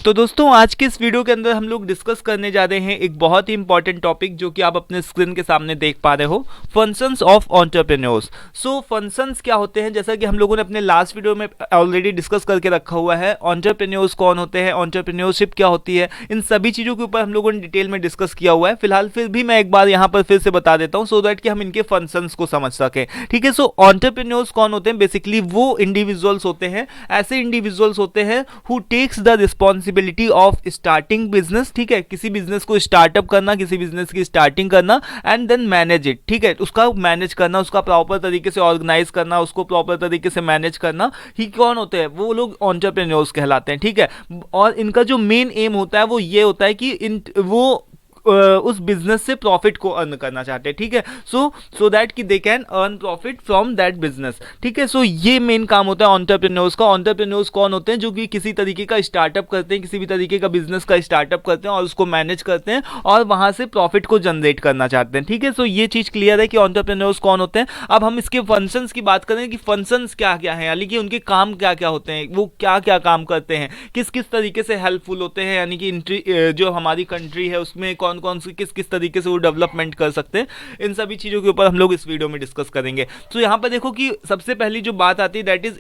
तो दोस्तों आज के इस वीडियो के अंदर हम लोग डिस्कस करने जा रहे हैं एक बहुत ही इंपॉर्टेंट टॉपिक जो कि आप अपने स्क्रीन के सामने देख पा रहे हो, functions of entrepreneurs. So functions क्या होते हैं, जैसा कि हम लोगों ने अपने लास्ट वीडियो में ऑलरेडी डिस्कस करके रखा हुआ है। एंटरप्रेन्योर्स कौन होते हैं, एंटरप्रेन्योरशिप क्या होती है, इन सभी चीज़ों के ऊपर हम लोगों ने डिटेल में डिस्कस किया हुआ है। फिलहाल फिर भी मैं एक बार यहाँ पर फिर से बता देता हूँ सो दैट कि हम इनके फंक्शंस को समझ सकें। ठीक है, सो एंटरप्रेन्योर्स कौन होते हैं, बेसिकली वो इंडिविजुअल्स होते हैं, ऐसे इंडिविजुअल्स होते हैं who takes the responsibility of starting business. ठीक है, किसी बिजनेस को स्टार्टअप करना, किसी बिजनेस की स्टार्टिंग करना एंड देन मैनेज इट। ठीक है, उसका मैनेज करना, उसका प्रॉपर तरीके से ऑर्गेनाइज करना, उसको प्रॉपर तरीके से मैनेज करना ही कौन होते हैं, वो लोग एंटरप्रेन्योर्स कहलाते हैं। ठीक है, और इनका जो मेन एम होता है वो ये होता है कि वो उस बिजनेस से प्रॉफिट को अर्न करना चाहते हैं। ठीक है, सो दैट कि they can earn profit from that business. ठीक है, सो ये मेन काम होता है एंटरप्रेन्योर्स का। एंटरप्रेन्योर्स कौन होते हैं, जो कि किसी तरीके का स्टार्टअप करते हैं, किसी भी तरीके का बिजनेस का स्टार्टअप करते हैं और उसको मैनेज करते हैं और वहां से प्रॉफिट को जनरेट करना चाहते हैं। ठीक है, सो ये चीज क्लियर है कि एंटरप्रेन्योर्स कौन होते हैं। अब हम इसके फंक्शंस की बात करें कि फंक्शंस क्या क्या है, यानी कि उनके काम क्या क्या होते हैं, वो क्या क्या काम करते हैं, किस किस तरीके से हेल्पफुल होते हैं, यानी कि जो हमारी कंट्री है उसमें कौन कौन सी किस किस तरीके से वो डेवलपमेंट कर सकते हैं, इन सभी चीज़ों के ऊपर हम लोग इस वीडियो में डिस्कस करेंगे। तो यहाँ पर देखो कि सबसे पहली जो बात आती है that is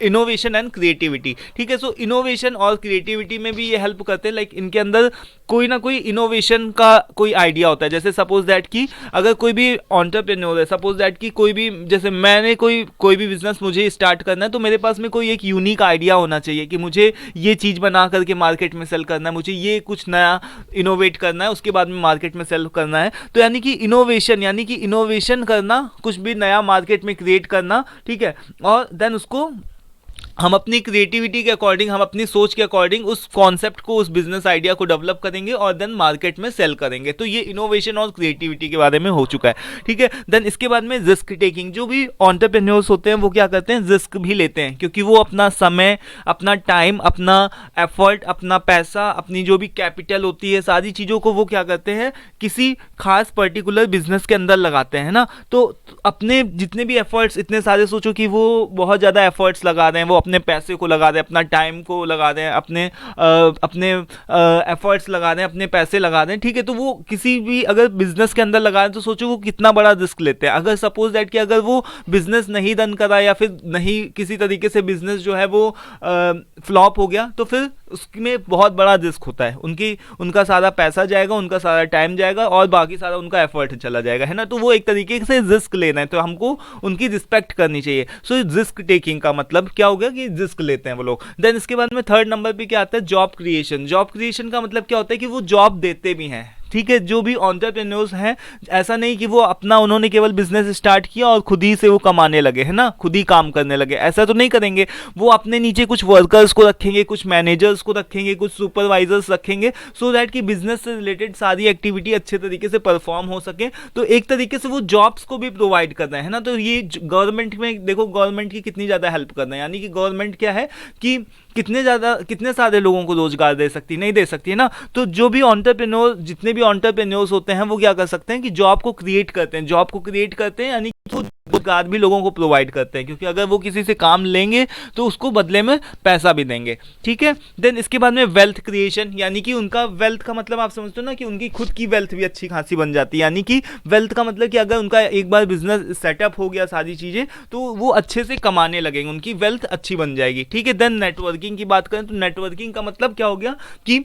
innovation and creativity. ठीक है, सो इनोवेशन और क्रिएटिविटी में भी ये हेल्प करते हैं। लाइक इनके अंदर कोई ना कोई इनोवेशन का कोई आइडिया होता है। जैसे सपोज दैट कि अगर कोई भी एंटरप्रेन्योर है, सपोज दैट कि कोई भी, जैसे मैंने कोई भी बिजनेस मुझे स्टार्ट करना है, तो मेरे पास में कोई एक यूनिक आइडिया होना चाहिए कि मुझे ये चीज़ बना करके मार्केट में सेल करना है, मुझे ये कुछ नया इनोवेट करना है, उसके बाद में मार्केट में सेल करना है। तो यानी कि इनोवेशन करना, कुछ भी नया मार्केट में क्रिएट करना। ठीक है, और देन उसको हम अपनी क्रिएटिविटी के अकॉर्डिंग, हम अपनी सोच के अकॉर्डिंग उस कॉन्सेप्ट को, उस बिजनेस आइडिया को डेवलप करेंगे और देन मार्केट में सेल करेंगे। तो ये इनोवेशन और क्रिएटिविटी के बारे में हो चुका है। ठीक है, देन इसके बाद में रिस्क टेकिंग। जो भी एंटरप्रेन्योर्स होते हैं वो क्या करते हैं, रिस्क भी लेते हैं, क्योंकि वो अपना समय, अपना टाइम, अपना एफर्ट, अपना पैसा, अपनी जो भी कैपिटल होती है, सारी चीज़ों को वो क्या करते हैं, किसी खास पर्टिकुलर बिजनेस के अंदर लगाते हैं ना। तो अपने जितने भी एफर्ट्स, इतने सारे, सोचो कि वो बहुत ज़्यादा एफर्ट्स लगा रहे हैं, वो अपने पैसे को लगा रहे हैं, अपना टाइम को लगा रहे हैं, अपने एफर्ट्स लगा रहे हैं, अपने पैसे लगा रहे हैं। ठीक है, तो वो किसी भी अगर बिजनेस के अंदर लगा रहे हैं तो सोचो वो कितना बड़ा रिस्क लेते हैं। अगर सपोज दैट कि अगर वो बिजनेस नहीं रन करा या फिर नहीं किसी तरीके से बिजनेस जो है वो फ्लॉप हो गया, तो फिर उसमें बहुत बड़ा रिस्क होता है। उनका सारा पैसा जाएगा, उनका सारा टाइम जाएगा और बाकी सारा उनका एफर्ट चला जाएगा, है ना। तो वो एक तरीके से रिस्क लेना है, तो हमको उनकी रिस्पेक्ट करनी चाहिए। सो रिस्क टेकिंग का मतलब क्या हो गया कि रिस्क लेते हैं वो लोग। देन इसके बाद में थर्ड नंबर पे क्या आता है, जॉब क्रिएशन। जॉब क्रिएशन का मतलब क्या होता है कि वो जॉब देते भी हैं। ठीक है, जो भी एंटरप्रेन्योर्स हैं, ऐसा नहीं कि वो अपना, उन्होंने केवल बिजनेस स्टार्ट किया और खुद ही से वो कमाने लगे, है ना, खुद ही काम करने लगे, ऐसा तो नहीं करेंगे। वो अपने नीचे कुछ वर्कर्स को रखेंगे, कुछ मैनेजर्स को रखेंगे, कुछ सुपरवाइजर्स रखेंगे, सो दैट कि बिजनेस से रिलेटेड सारी एक्टिविटी अच्छे तरीके से परफॉर्म हो सके। तो एक तरीके से वो जॉब्स को भी प्रोवाइड कर रहे हैं ना। तो ये गवर्नमेंट में देखो, गवर्नमेंट की कितनी ज़्यादा हेल्प कर रहे हैं, यानी कि गवर्नमेंट क्या है कि कितने सारे लोगों को रोजगार दे सकती, नहीं दे सकती, है ना। तो जो भी एंटरप्रेन्योर, जितने भी एंटरप्रेन्योर्स होते हैं वो क्या कर सकते हैं कि जॉब को क्रिएट करते हैं, यानी कि वो रोजगार भी लोगों को प्रोवाइड करते हैं, क्योंकि अगर वो किसी से काम लेंगे तो उसको बदले में पैसा भी देंगे। ठीक है, देन इसके बाद में वेल्थ क्रिएशन, यानी कि उनका वेल्थ का मतलब आप समझते हो ना कि उनकी खुद की वेल्थ भी अच्छी खासी बन जाती है। यानी कि वेल्थ का मतलब कि अगर उनका एक बार बिजनेस सेटअप हो गया, सारी चीज़ें, तो वो अच्छे से कमाने लगेंगे, उनकी वेल्थ अच्छी बन जाएगी। ठीक है, देन नेटवर्किंग की बात करें तो नेटवर्किंग का मतलब क्या हो गया कि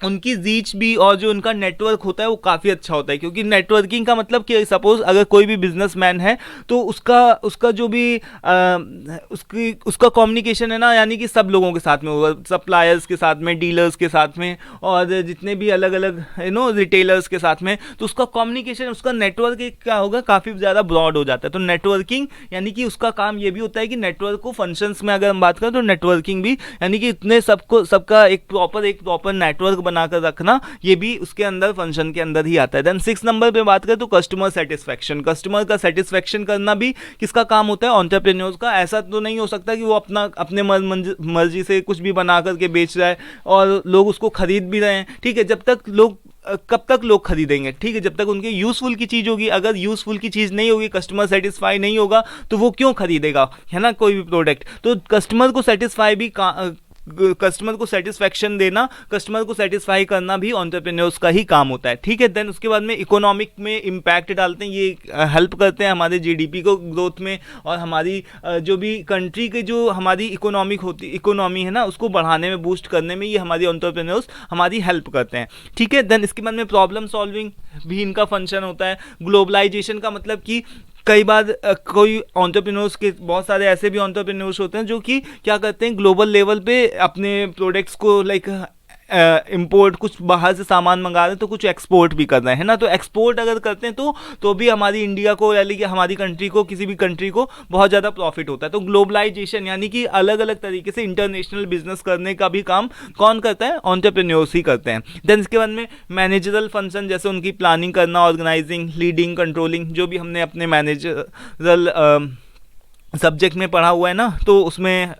उनकी रीच भी और जो उनका नेटवर्क होता है वो काफ़ी अच्छा होता है। क्योंकि नेटवर्किंग का मतलब कि सपोज अगर कोई भी बिजनेसमैन है तो उसका जो भी उसका कम्युनिकेशन है ना, यानी कि सब लोगों के साथ में होगा, सप्लायर्स के साथ में, डीलर्स के साथ में और जितने भी अलग अलग रिटेलर्स के साथ में, तो उसका कम्युनिकेशन, उसका नेटवर्क क्या होगा, काफ़ी ज़्यादा ब्रॉड हो जाता है। तो नेटवर्किंग यानी कि उसका काम ये भी होता है कि नेटवर्क को, फंक्शंस में अगर हम बात करें तो नेटवर्किंग भी, यानी कि इतने सबका एक प्रॉपर नेटवर्क बनाकर रखना, ये भी उसके अंदर, फंक्शन के अंदर ही आता है। देन 6 नंबर पे बात करें तो कस्टमर सेटिस्फेक्शन। कस्टमर का सेटिस्फेक्शन करना भी किसका काम होता है, एंटरप्रेन्योर्स का। ऐसा तो नहीं हो सकता कि वो अपने मर्जी से कुछ भी बना करके बेच रहा है और लोग उसको खरीद भी रहे हैं। ठीक है, कब तक लोग खरीदेंगे, ठीक है, जब तक उनके यूज़फुल की चीज़ होगी। अगर यूज़फुल की चीज़ नहीं होगी, कस्टमर सेटिस्फाई नहीं होगा, तो वो क्यों खरीदेगा, है ना, कोई भी प्रोडक्ट। तो कस्टमर को सेटिस्फाई भी कस्टमर को सेटिस्फैक्शन देना, कस्टमर को सेटिस्फाई करना भी एंटरप्रेन्योर्स का ही काम होता है। ठीक है, देन उसके बाद में इकोनॉमिक में इम्पैक्ट डालते हैं, ये हेल्प करते हैं हमारे जीडीपी को ग्रोथ में, और हमारी जो भी कंट्री की जो हमारी इकोनॉमी है ना, उसको बढ़ाने में, बूस्ट करने में ये हमारी एंटरप्रेन्योर्स हमारी हेल्प करते हैं। ठीक है, देन इसके बाद में प्रॉब्लम सॉल्विंग भी इनका फंक्शन होता है। ग्लोबलाइजेशन का मतलब कि कई बार कोई एंटरप्रेन्योर्स के बहुत सारे ऐसे भी एंटरप्रेन्योर्स होते हैं जो कि क्या करते हैं, ग्लोबल लेवल पे अपने प्रोडक्ट्स को लाइक इंपोर्ट, कुछ बाहर से सामान मंगा रहे हैं तो कुछ एक्सपोर्ट भी कर रहे हैं ना, तो एक्सपोर्ट अगर करते हैं तो भी हमारी इंडिया को, यानी कि हमारी कंट्री को, किसी भी कंट्री को बहुत ज़्यादा प्रॉफिट होता है। तो ग्लोबलाइजेशन यानी कि अलग अलग तरीके से इंटरनेशनल बिजनेस करने का भी काम कौन करता है, एंटरप्रेन्योर्स ही करते हैं। देन इसके बाद में मैनेजरल फंक्शन, जैसे उनकी प्लानिंग करना, ऑर्गेनाइजिंग, लीडिंग, कंट्रोलिंग, जो भी हमने अपने मैनेजरल सब्जेक्ट में पढ़ा हुआ है ना, तो उसमें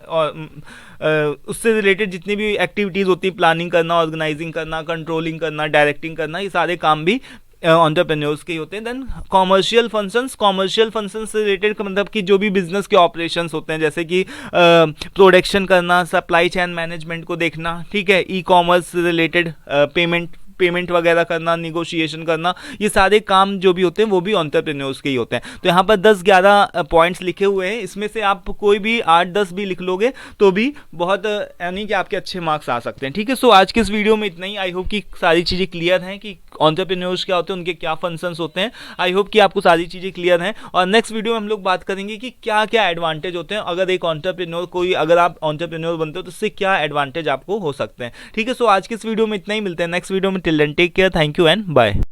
उससे रिलेटेड जितनी भी एक्टिविटीज़ होती हैं, प्लानिंग करना, ऑर्गेनाइजिंग करना, कंट्रोलिंग करना, डायरेक्टिंग करना, ये सारे काम भी एंटरप्रेन्योर्स के ही होते हैं। देन कॉमर्शियल फंक्शंस से रिलेटेड का मतलब कि जो भी बिजनेस के ऑपरेशंस होते हैं, जैसे कि प्रोडक्शन करना, सप्लाई चेन मैनेजमेंट को देखना, ठीक है, ई कॉमर्स से रिलेटेड पेमेंट वगैरह करना, निगोशिएशन करना, ये सारे काम जो भी होते हैं वो भी एंटरप्रेन्योर्स के ही होते हैं। तो यहाँ पर 10-11 पॉइंट्स लिखे हुए हैं, इसमें से आप कोई भी 8-10 भी लिख लोगे तो भी बहुत, यानी कि आपके अच्छे मार्क्स आ सकते हैं। ठीक है, सो आज के इस वीडियो में इतना ही। आई होप कि सारी चीज़ें क्लियर हैं कि एंटरप्रेन्योर्स क्या होते हैं, उनके क्या फंक्शंस होते हैं। आई होप कि आपको सारी चीज़ें क्लियर हैं, और नेक्स्ट वीडियो में हम लोग बात करेंगे कि क्या क्या एडवांटेज होते हैं अगर एक अगर आप एंटरप्रेन्योर बनते हो तो उससे क्या एडवांटेज आपको हो सकते हैं। ठीक है, सो आज के इस वीडियो में इतना ही। मिलते हैं नेक्स्ट वीडियो में। Till then take care, thank you and bye.